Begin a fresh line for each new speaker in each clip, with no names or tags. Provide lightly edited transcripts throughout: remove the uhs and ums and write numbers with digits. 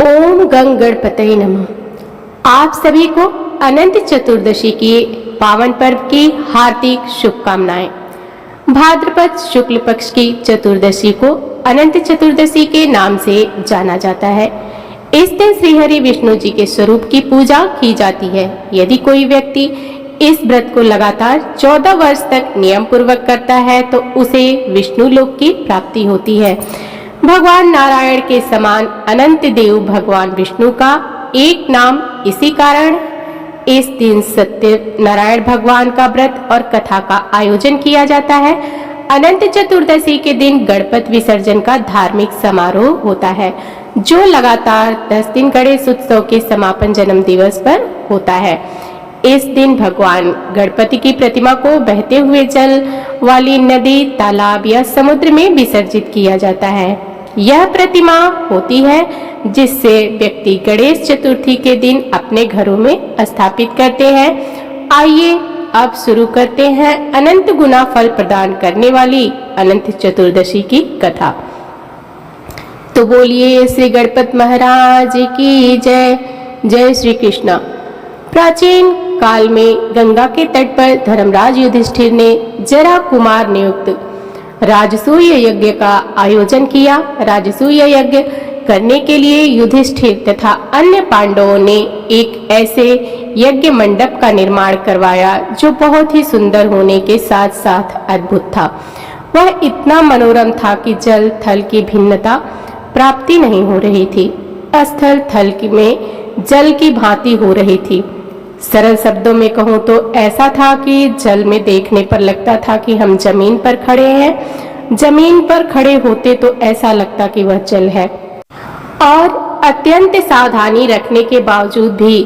ओम गंग गणपतये नमः। आप सभी को अनंत चतुर्दशी के पावन पर्व की हार्दिक शुभकामनाएं। भाद्रपद शुक्ल पक्ष की चतुर्दशी को अनंत चतुर्दशी के नाम से जाना जाता है। इस दिन श्री हरि विष्णु जी के स्वरूप की पूजा की जाती है। यदि कोई व्यक्ति इस व्रत को लगातार 14 वर्ष तक नियम पूर्वक करता है तो उसे विष्णु लोक की प्राप्ति होती है। भगवान नारायण के समान अनंत देव भगवान विष्णु का एक नाम, इसी कारण इस दिन सत्य नारायण भगवान का व्रत और कथा का आयोजन किया जाता है। अनंत चतुर्दशी के दिन गणपति विसर्जन का धार्मिक समारोह होता है, जो लगातार 10 दिन गणेश उत्सव के समापन जन्म दिवस पर होता है। इस दिन भगवान गणपति की प्रतिमा को बहते हुए जल वाली नदी, तालाब या समुद्र में विसर्जित किया जाता है। यह प्रतिमा होती है जिससे व्यक्ति गणेश चतुर्थी के दिन अपने घरों में स्थापित करते हैं। आइए अब शुरू करते हैं अनंत गुना फल प्रदान करने वाली अनंत चतुर्दशी की कथा। तो बोलिए श्री गणपति महाराज की जय। जय श्री कृष्ण। प्राचीन काल में गंगा के तट पर धर्मराज युधिष्ठिर ने जरा कुमार नियुक्त राजसूय यज्ञ का आयोजन किया। राजसूय यज्ञ करने के लिए युधिष्ठिर तथा अन्य पांडवों ने एक ऐसे यज्ञ मंडप का निर्माण करवाया जो बहुत ही सुंदर होने के साथ साथ अद्भुत था। वह इतना मनोरम था कि जल थल की भिन्नता प्राप्ति नहीं हो रही थी। स्थल थल में जल की भांति हो रही थी। सरल शब्दों में कहूँ तो ऐसा था कि जल में देखने पर लगता था कि हम जमीन पर खड़े हैं। जमीन पर खड़े होते तो ऐसा लगता कि वह जल है। और अत्यंत सावधानी रखने के बावजूद भी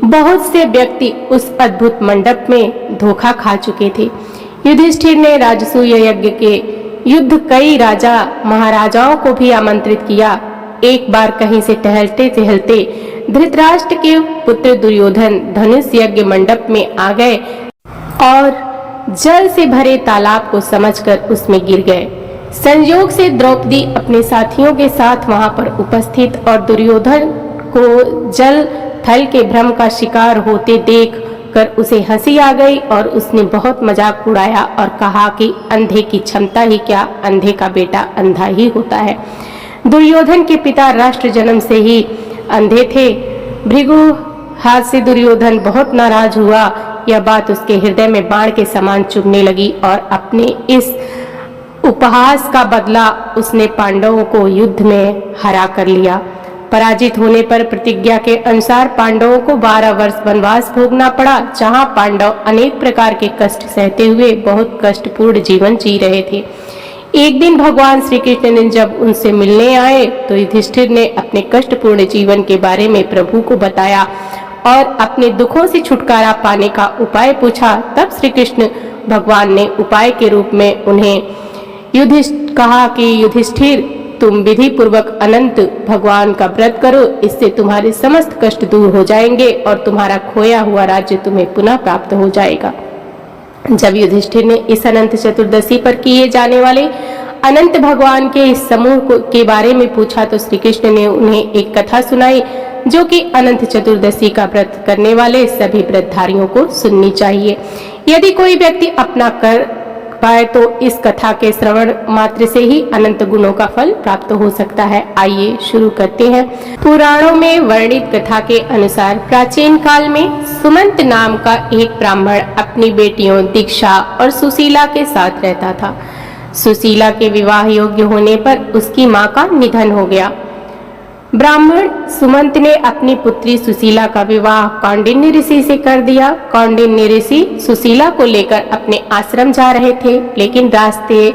बहुत से व्यक्ति उस अद्भुत मंडप में धोखा खा चुके थे। युधिष्ठिर ने राजसूय यज्ञ के युद्ध कई राजा महाराजाओं को भी आमंत्रित किया। एक बार कहीं से टहलते टहलते धृतराष्ट्र के पुत्र दुर्योधन धनुष यज्ञ मंडप में आ गए और जल से भरे तालाब को समझकर उसमें गिर गए। संयोग से द्रौपदी अपने साथियों के साथ वहां पर उपस्थित और दुर्योधन को जल थल के भ्रम का शिकार होते देख कर उसे हंसी आ गई और उसने बहुत मजाक उड़ाया और कहा कि अंधे की क्षमता ही क्या, अंधे का बेटा अंधा ही होता है। दुर्योधन के पिता राष्ट्र जन्म से ही अंधे थे। भृगु हाथ से दुर्योधन बहुत नाराज हुआ। यह बात उसके हृदय में बाण के समान चुभने लगी और अपने इस उपहास का बदला उसने पांडवों को युद्ध में हरा कर लिया। पराजित होने पर प्रतिज्ञा के अनुसार पांडवों को 12 वर्ष वनवास भोगना पड़ा, जहां पांडव अनेक प्रकार के कष्ट सहते हुए बहुत कष्टपूर्ण जीवन जी रहे थे। एक दिन भगवान श्री कृष्ण ने जब उनसे मिलने आए तो युधिष्ठिर ने अपने कष्टपूर्ण जीवन के बारे में प्रभु को बताया और अपने दुखों से छुटकारा पाने का उपाय पूछा। तब श्री कृष्ण भगवान ने उपाय के रूप में उन्हें कहा कि युधिष्ठिर, तुम विधि पूर्वक अनंत भगवान का व्रत करो, इससे तुम्हारे समस्त कष्ट दूर हो जाएंगे और तुम्हारा खोया हुआ राज्य तुम्हें पुनः प्राप्त हो जाएगा। जब युधिष्ठिर ने इस अनंत चतुर्दशी पर किए जाने वाले अनंत भगवान के इस समूह के बारे में पूछा तो श्री कृष्ण ने उन्हें एक कथा सुनाई जो कि अनंत चतुर्दशी का व्रत करने वाले सभी व्रतधारियों को सुननी चाहिए। यदि कोई व्यक्ति अपना कर पाए तो इस कथा के श्रवण मात्र से ही अनंत गुणों का फल प्राप्त हो सकता है। आइए शुरू करते हैं। पुराणों में वर्णित कथा के अनुसार प्राचीन काल में सुमंत नाम का एक ब्राह्मण अपनी बेटियों दीक्षा और सुशीला के साथ रहता था। सुशीला के विवाह योग्य होने पर उसकी मां का निधन हो गया। ब्राह्मण सुमंत ने अपनी पुत्री सुशीला का विवाह कौंडिन्य ऋषि से कर दिया। कौंडिन्य ऋषि सुशीला को लेकर अपने आश्रम जा रहे थे, लेकिन रास्ते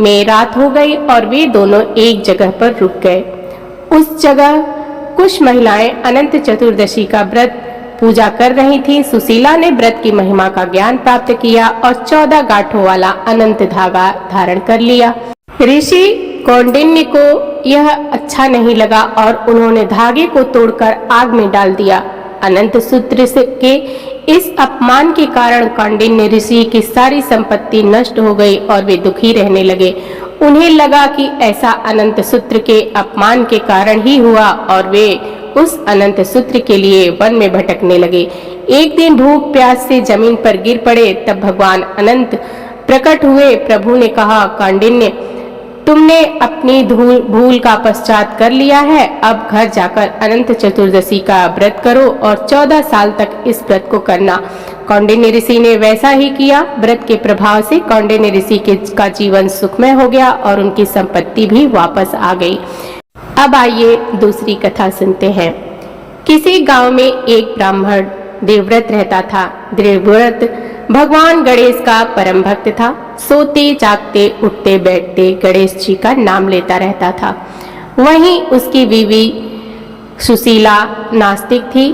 में रात हो गई और वे दोनों एक जगह पर रुक गए। उस जगह कुछ महिलाएं अनंत चतुर्दशी का व्रत पूजा कर रही थीं। सुशीला ने व्रत की महिमा का ज्ञान प्राप्त किया और 14 गांठों वाला अनंत धागा धारण कर लिया। ऋषि कौंडिन्य को यह अच्छा नहीं लगा और उन्होंने धागे को तोड़कर आग में डाल दिया। अनंत सूत्र के इस अपमान के कारण कौंडिन्य ऋषि की सारी संपत्ति नष्ट हो गई और वे दुखी रहने लगे। उन्हें लगा कि ऐसा अनंत सूत्र के अपमान के कारण ही हुआ और वे उस अनंत सूत्र के लिए वन में भटकने लगे। एक दिन भूख प्यास से जमीन पर गिर पड़े, तब भगवान अनंत प्रकट हुए। प्रभु ने कहा, कौंडिन्य, तुमने अपनी भूल का पश्चात कर लिया है। अब घर जाकर अनंत चतुर्दशी का व्रत करो और 14 साल तक इस व्रत को करना। कौंडिन्य ऋषि ने वैसा ही किया। व्रत के प्रभाव से कौंडिन्य ऋषि का जीवन सुखमय हो गया और उनकी संपत्ति भी वापस आ गई। अब आइए दूसरी कथा सुनते हैं। किसी गांव में एक ब्राह्मण देवव्रत रहता था। देवव्रत भगवान गणेश का परम भक्त था। सोते जागते उठते बैठते गणेश जी का नाम लेता रहता था। वहीं उसकी बीवी सुशीला नास्तिक थी।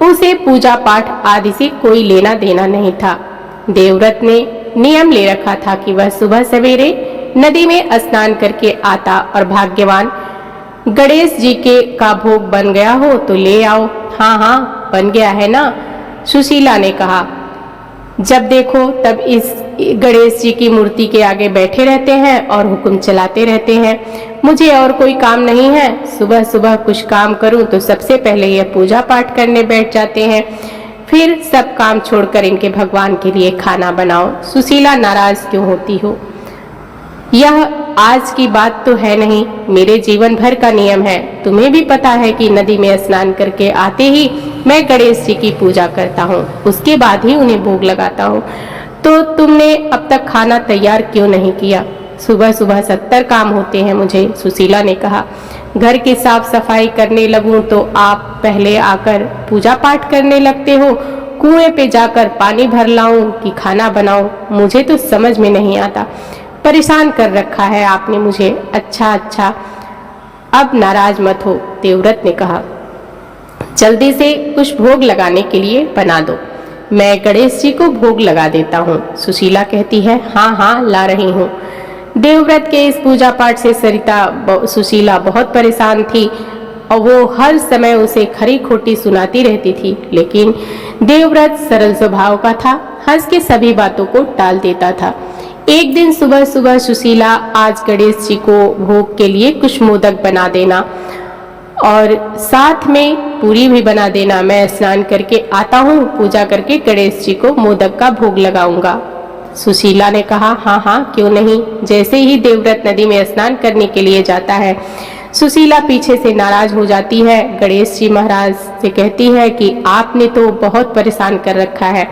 उसे पूजा पाठ आदि से कोई लेना देना नहीं था। देवव्रत ने नियम ले रखा था कि वह सुबह सवेरे नदी में स्नान करके आता और भाग्यवान गणेश जी के का भोग बन गया हो तो ले आओ। हाँ हाँ, बन गया है ना, सुशीला ने कहा। जब देखो तब इस गणेश जी की मूर्ति के आगे बैठे रहते हैं और हुक्म चलाते रहते हैं। मुझे और कोई काम नहीं है। सुबह सुबह कुछ काम करूं तो सबसे पहले यह पूजा पाठ करने बैठ जाते हैं, फिर सब काम छोड़कर इनके भगवान के लिए खाना बनाओ। सुशीला, नाराज क्यों होती हो? यह आज की बात तो है नहीं, मेरे जीवन भर का नियम है। तुम्हें भी पता है कि नदी में स्नान करके आते ही मैं गणेश जी की पूजा करता हूँ, उसके बाद ही उन्हें भोग लगाता हूँ। तो तुमने अब तक खाना तैयार क्यों नहीं किया? सुबह सुबह 70 काम होते हैं मुझे, सुशीला ने कहा। घर की साफ सफाई करने लगूं तो आप पहले आकर पूजा पाठ करने लगते हो। कुएं पे जाकर पानी भर लाऊं कि खाना बनाऊं, मुझे तो समझ में नहीं आता। परेशान कर रखा है आपने मुझे। अच्छा अच्छा, अब नाराज मत हो, देवव्रत ने कहा। जल्दी से कुछ भोग लगाने के लिए बना दो, मैं गणेश जी को भोग लगा देता हूँ। सुशीला कहती है, हाँ हाँ, ला रही हूँ। देवव्रत के इस पूजा पाठ से सुशीला बहुत परेशान थी और वो हर समय उसे खरी खोटी सुनाती रहती थी। लेकिन देवव्रत सरल स्वभाव का था, हंस के सभी बातों को टाल देता था। एक दिन सुबह सुबह सुशीला, आज गणेश जी को भोग के लिए कुछ मोदक बना देना और साथ में पूरी भी बना देना। मैं स्नान करके आता हूँ, पूजा करके गणेश जी को मोदक का भोग लगाऊंगा। सुशीला ने कहा, हाँ हाँ, क्यों नहीं। जैसे ही देवव्रत नदी में स्नान करने के लिए जाता है, सुशीला पीछे से नाराज हो जाती है। गणेश जी महाराज से कहती है कि आपने तो बहुत परेशान कर रखा है।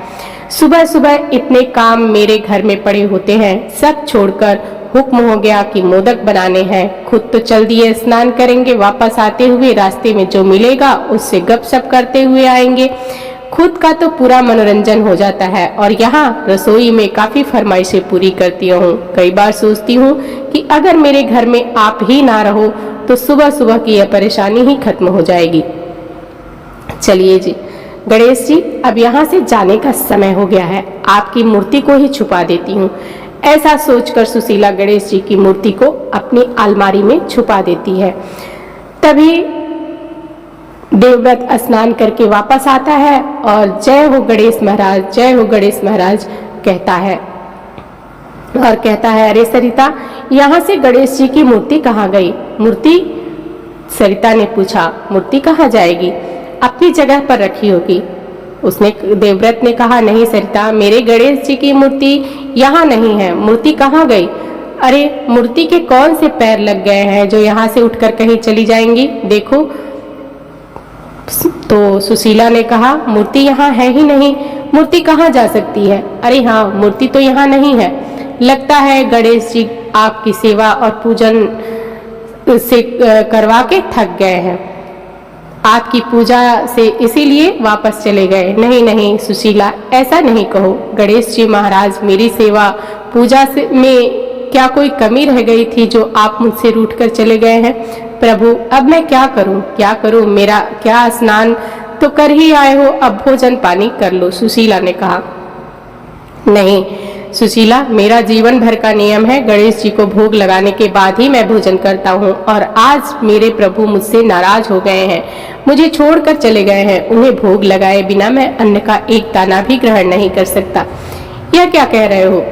सुबह सुबह इतने काम मेरे घर में पड़े होते हैं, सब छोड़कर हुक्म हो गया कि मोदक बनाने हैं। खुद तो चल दिए स्नान करेंगे, वापस आते हुए रास्ते में जो मिलेगा उससे गपशप करते हुए आएंगे। खुद का तो पूरा मनोरंजन हो जाता है और यहाँ रसोई में काफी फरमाइशें पूरी करती हूँ। कई बार सोचती हूँ कि अगर मेरे घर में आप ही ना रहो तो सुबह सुबह की यह परेशानी ही खत्म हो जाएगी। चलिए जी गणेश जी, अब यहाँ से जाने का समय हो गया है, आपकी मूर्ति को ही छुपा देती हूँ। ऐसा सोचकर सुशीला गणेश जी की मूर्ति को अपनी अलमारी में छुपा देती है। तभी देवव्रत स्नान करके वापस आता है और जय हो गणेश महाराज, जय हो गणेश महाराज कहता है और कहता है, अरे सरिता, यहाँ से गणेश जी की मूर्ति कहाँ गई? मूर्ति? सरिता ने पूछा, मूर्ति कहाँ जाएगी? अपनी जगह पर रखी होगी। उसने देवव्रत ने कहा, नहीं सरिता, मेरे गणेश जी की मूर्ति यहाँ नहीं है। मूर्ति कहाँ गई? अरे मूर्ति के कौन से पैर लग गए हैं जो यहाँ से उठकर कहीं चली जाएंगी? देखो। तो सुशीला ने कहा, मूर्ति यहाँ है ही नहीं, मूर्ति कहाँ जा सकती है? अरे हाँ, मूर्ति तो यहाँ नहीं है। लगता है गणेश जी आपकी सेवा और पूजन से करवा के थक गए हैं, आपकी पूजा से इसीलिए वापस चले गए। नहीं नहीं सुशीला, ऐसा नहीं कहो। गणेश जी महाराज, मेरी सेवा पूजा से में क्या कोई कमी रह गई थी जो आप मुझसे रूठ कर चले गए हैं? प्रभु, अब मैं क्या करूं, क्या करूं? मेरा क्या, स्नान तो कर ही आए हो, अब भोजन पानी कर लो। सुशीला ने कहा, नहीं सुशीला, मेरा जीवन भर का नियम है, गणेश जी को भोग लगाने के बाद ही मैं भोजन करता हूँ और आज मेरे प्रभु मुझसे नाराज हो गए हैं, मुझे छोड़कर चले गए हैं। उन्हें भोग लगाए बिना मैं अन्न का एक दाना भी ग्रहण नहीं कर सकता। यह क्या कह रहे हो?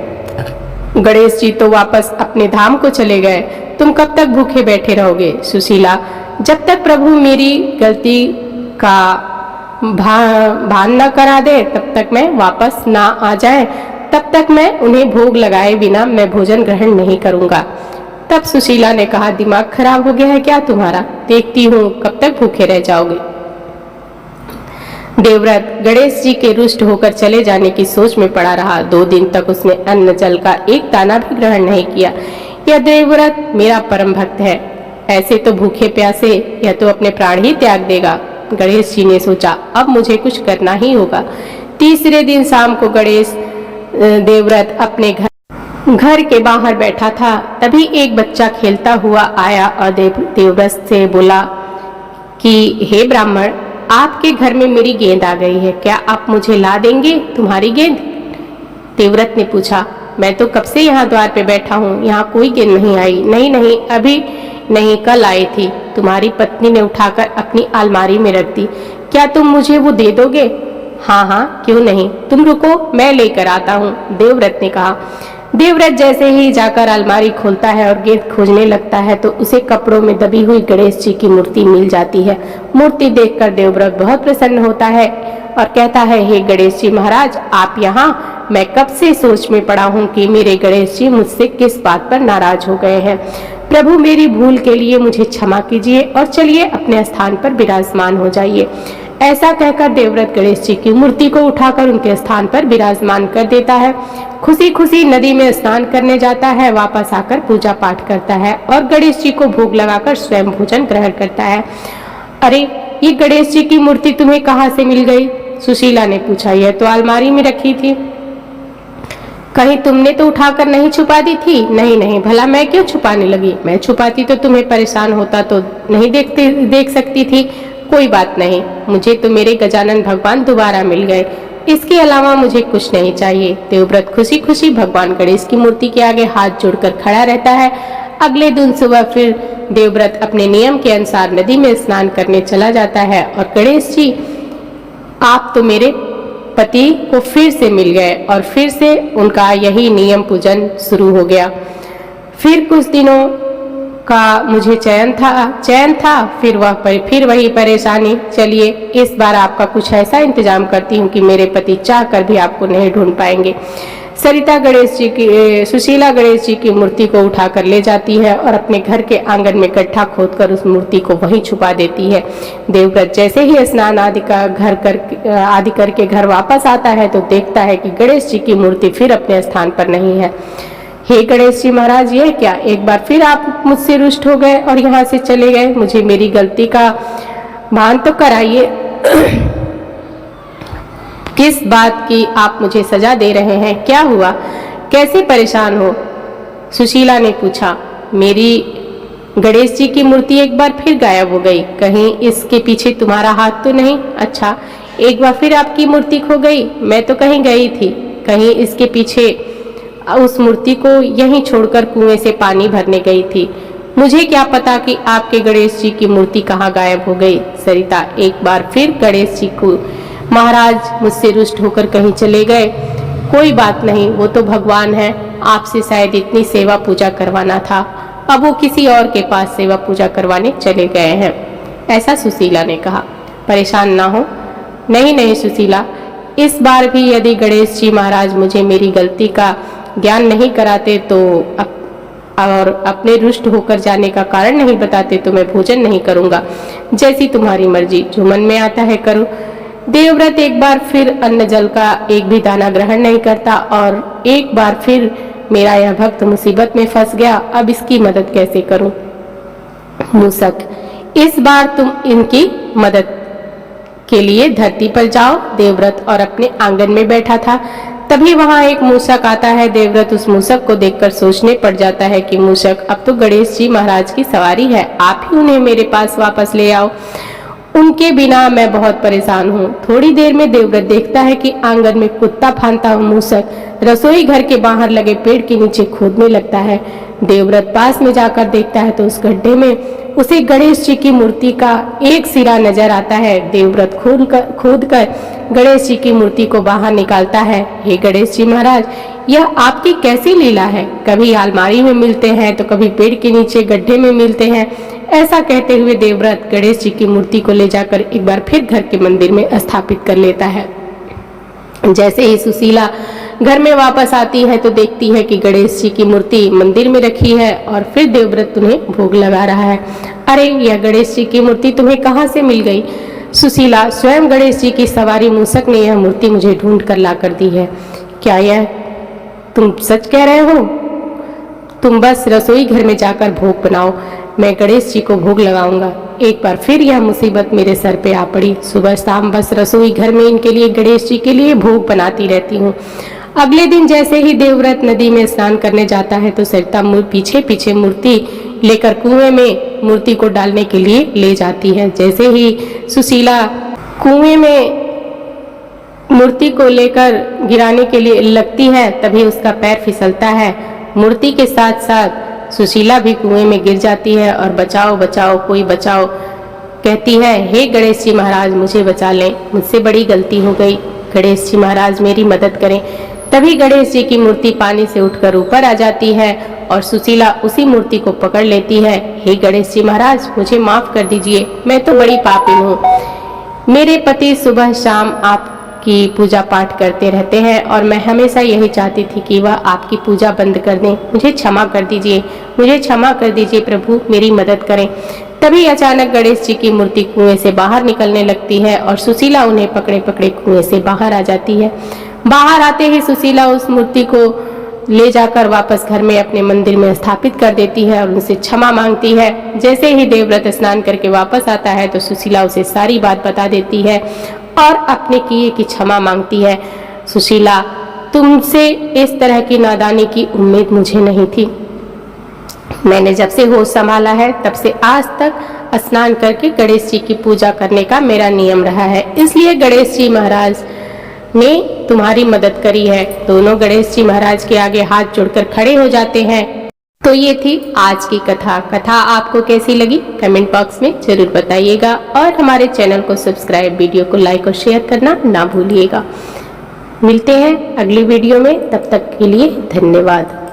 गणेश जी तो वापस अपने धाम को चले गए, तुम कब तक भूखे बैठे रहोगे? सुशीला, जब तक प्रभु मेरी गलती का भान न करा दे, तब तक मैं वापस ना आ जाए, तब तक मैं उन्हें भोग लगाए बिना मैं भोजन ग्रहण नहीं करूंगा। तब सुशीला ने कहा, दिमाग खराब हो गया है क्या तुम्हारा? देखती हूँ कब तक भूखे रह जाओगे। देवव्रत गणेश जी के रुष्ट होकर चले जाने की सोच में पड़ा रहा। 2 दिन तक उसने अन्न जल का एक दाना भी ग्रहण नहीं किया। यह देवव्रत मेरा परम भक्त है, ऐसे तो भूखे प्यासे यह तो अपने प्राण ही त्याग देगा। गणेश जी ने सोचा, अब मुझे कुछ करना ही होगा। तीसरे दिन शाम को गणेश देवव्रत अपने घर के बाहर बैठा था, तभी एक बच्चा खेलता हुआ आया और देवव्रत से बोला कि हे ब्राह्मण, आपके घर में मेरी गेंद आ गई है, क्या आप मुझे ला देंगे तुम्हारी गेंद? देवव्रत ने पूछा, मैं तो कब से यहाँ द्वार पे बैठा हूँ, यहाँ कोई गेंद नहीं आई। नहीं नहीं, अभी नहीं, कल आई थी, तुम्हारी पत्नी ने उठाकर अपनी अलमारी में रख दी। क्या तुम मुझे वो दे दोगे? हाँ हाँ, क्यों नहीं, तुम रुको, मैं लेकर आता हूँ, देवव्रत ने कहा। देवव्रत जैसे ही जाकर अलमारी खोलता है और गेंद खोजने लगता है तो उसे कपड़ों में दबी हुई गणेश जी की मूर्ति मिल जाती है। मूर्ति देखकर देवव्रत बहुत प्रसन्न होता है और कहता है, हे गणेश जी महाराज, आप यहाँ? मैं कब से सोच में पड़ा हूँ कि मेरे गणेश जी मुझसे किस बात पर नाराज हो गए हैं। प्रभु, मेरी भूल के लिए मुझे क्षमा कीजिए और चलिए अपने स्थान पर विराजमान हो जाइए। ऐसा कहकर देवव्रत गणेश जी की मूर्ति को उठाकर उनके स्थान पर विराजमान कर देता है। खुशी खुशी नदी में स्नान करने जाता है, वापस आकर पूजा पाठ करता है और गणेश जी को भोग लगाकर स्वयं भोजन ग्रहण करता है। अरे, ये गणेश जी की मूर्ति तुम्हें कहाँ से मिल गई? सुशीला ने पूछा। यह तो अलमारी में रखी थी, कहीं तुमने तो उठाकर नहीं छुपा दी थी? नहीं नहीं, भला मैं क्यों छुपाने लगी? मैं छुपाती तो तुम्हें परेशान होता तो नहीं देख सकती थी। कोई बात नहीं, मुझे तो मेरे गजानन भगवान दोबारा मिल गए, इसके अलावा मुझे कुछ नहीं चाहिए। देवव्रत खुशी खुशी भगवान गणेश की मूर्ति के आगे हाथ जोड़कर खड़ा रहता है। अगले दिन सुबह फिर देवव्रत अपने नियम के अनुसार नदी में स्नान करने चला जाता है और गणेश जी, आप तो मेरे पति को फिर से मिल गए और फिर से उनका यही नियम पूजन शुरू हो गया। फिर कुछ दिनों का मुझे चैन था, फिर वही परेशानी। चलिए, इस बार आपका कुछ ऐसा इंतजाम करती हूँ कि मेरे पति चाह कर भी आपको नहीं ढूंढ पाएंगे। सुशीला गणेश जी की मूर्ति को उठाकर ले जाती है और अपने घर के आंगन में गड्ढा खोदकर उस मूर्ति को वहीं छुपा देती है। देवव्रत जैसे ही स्नान आदि करके घर वापस आता है तो देखता है कि गणेश जी की मूर्ति फिर अपने स्थान पर नहीं है। हे गणेश जी महाराज, ये क्या, एक बार फिर आप मुझसे रुष्ट हो गए और यहाँ से चले गए? मुझे मेरी गलती का भान तो कराइए। किस बात की आप मुझे सजा दे रहे हैं? क्या हुआ, कैसे परेशान हो? सुशीला ने पूछा। मेरी गणेश जी की मूर्ति एक बार फिर गायब हो गई, कहीं इसके पीछे तुम्हारा हाथ तो नहीं? अच्छा, एक बार फिर आपकी मूर्ति खो गई? मैं तो कहीं गई थी, कहीं इसके पीछे उस मूर्ति को यहीं छोड़कर कुएं से पानी भरने गई थी। मुझे क्या पता कि आपके गणेश जी की मूर्ति कहाँ गायब हो गई। सरिता, एक बार फिर गणेश जी को, महाराज मुझसे रुष्ट होकर कहीं चले गए। कोई बात नहीं, वो तो भगवान है, आपसे शायद इतनी सेवा पूजा करवाना था, अब वो किसी और के पास सेवा पूजा करवाने चले गए हैं, ऐसा सुशीला ने कहा। परेशान ना हो। नहीं नहीं सुशीला, इस बार भी यदि गणेश जी महाराज मुझे मेरी गलती का ज्ञान नहीं कराते तो और अपने रुष्ट होकर जाने का कारण नहीं बताते तो मैं भोजन नहीं करूंगा। जैसी तुम्हारी मर्जी, जो मन में आता है करो। देवव्रत एक बार फिर अन्न जल का एक भी दाना ग्रहण नहीं करता और एक बार फिर मेरा यह भक्त मुसीबत में फंस गया, अब इसकी मदद कैसे करूं? मूसक, इस बार तुम इनकी मदद के लिए धरती पर जाओ। देवव्रत और अपने आंगन में बैठा था, तभी वहां एक मूसक आता है। देवव्रत उस मूसक को देखकर सोचने पड़ जाता है कि मूसक, अब तो गणेश जी महाराज की सवारी है, आप ही उन्हें मेरे पास वापस ले आओ, उनके बिना मैं बहुत परेशान हूँ। थोड़ी देर में देवव्रत देखता है कि आंगन में कुत्ता फांदता हुआ मूसक रसोई घर के बाहर लगे पेड़ के नीचे खोदने लगता है। देवव्रत पास में जाकर देखता है तो उस गड्ढे में उसे गणेश जी की मूर्ति का एक सिरा नजर आता है। देवव्रत खोद कर गणेश जी की मूर्ति को बाहर निकालता है। हे गणेश जी महाराज, यह आपकी कैसी लीला है? कभी अलमारी में मिलते हैं तो कभी पेड़ के नीचे गड्ढे में मिलते हैं। ऐसा कहते हुए देवव्रत गणेश जी की मूर्ति को ले जाकर एक बार फिर घर के मंदिर में स्थापित कर लेता है। जैसे ही सुशीला घर में वापस आती है तो देखती है कि गणेश जी की मूर्ति मंदिर में रखी है और फिर देवव्रत उन्हें भोग लगा रहा है। अरे, यह गणेश जी की मूर्ति तुम्हें कहाँ से मिल गई? सुशीला, स्वयं गणेश जी की सवारी मूसक ने यह मूर्ति मुझे ढूंढ कर ला कर दी है। क्या यह तुम सच कह रहे हो? तुम बस रसोई घर में जाकर भोग बनाओ, मैं गणेश जी को भोग लगाऊंगा। एक बार फिर यह मुसीबत मेरे सर पे आ पड़ी। सुबह शाम बस रसोई घर में इनके लिए, गणेश जी के लिए भोग बनाती रहती हूँ। अगले दिन जैसे ही देवव्रत नदी में स्नान करने जाता है तो सरिता पीछे पीछे मूर्ति लेकर कुएं में मूर्ति को डालने के लिए ले जाती है। जैसे ही सुशीला कुएं में मूर्ति को लेकर गिराने के लिए लगती है तभी उसका पैर फिसलता है। मूर्ति के साथ साथ सुशीला भी कुएं में गिर जाती है और बचाओ बचाओ कोई बचाओ कहती है। हे गणेश जी महाराज, मुझे बचा लें, मुझसे बड़ी गलती हो गई। गणेश जी महाराज, मेरी मदद करें। तभी गणेश जी की मूर्ति पानी से उठकर ऊपर आ जाती है और सुशीला उसी मूर्ति को पकड़ लेती है। हे गणेश जी महाराज, मुझे माफ कर दीजिए, मैं तो बड़ी पापी हूँ। मेरे पति सुबह शाम आपकी पूजा पाठ करते रहते हैं और मैं हमेशा यही चाहती थी कि वह आपकी पूजा बंद कर दें। मुझे क्षमा कर दीजिए, मुझे क्षमा कर दीजिए प्रभु, मेरी मदद करें। तभी अचानक गणेश जी की मूर्ति कुएं से बाहर निकलने लगती है और सुशीला उन्हें पकड़े पकड़े कुएं से बाहर आ जाती है। बाहर आते ही सुशीला उस मूर्ति को ले जाकर वापस घर में अपने मंदिर में स्थापित कर देती है और उनसे क्षमा मांगती है। जैसे ही देवव्रत स्नान करके वापस आता है तो सुशीला उसे सारी बात बता देती है और अपने किए की क्षमा मांगती है। सुशीला, तुमसे इस तरह की नादानी की उम्मीद मुझे नहीं थी। मैंने जब से होश संभाला है तब से आज तक स्नान करके गणेश जी की पूजा करने का मेरा नियम रहा है, इसलिए गणेश जी महाराज ने तुम्हारी मदद करी है। दोनों गणेश जी महाराज के आगे हाथ जोड़कर खड़े हो जाते हैं। तो ये थी आज की कथा आपको कैसी लगी कमेंट बॉक्स में जरूर बताइएगा और हमारे चैनल को सब्सक्राइब, वीडियो को लाइक और शेयर करना ना भूलिएगा। मिलते हैं अगली वीडियो में, तब तक के लिए धन्यवाद।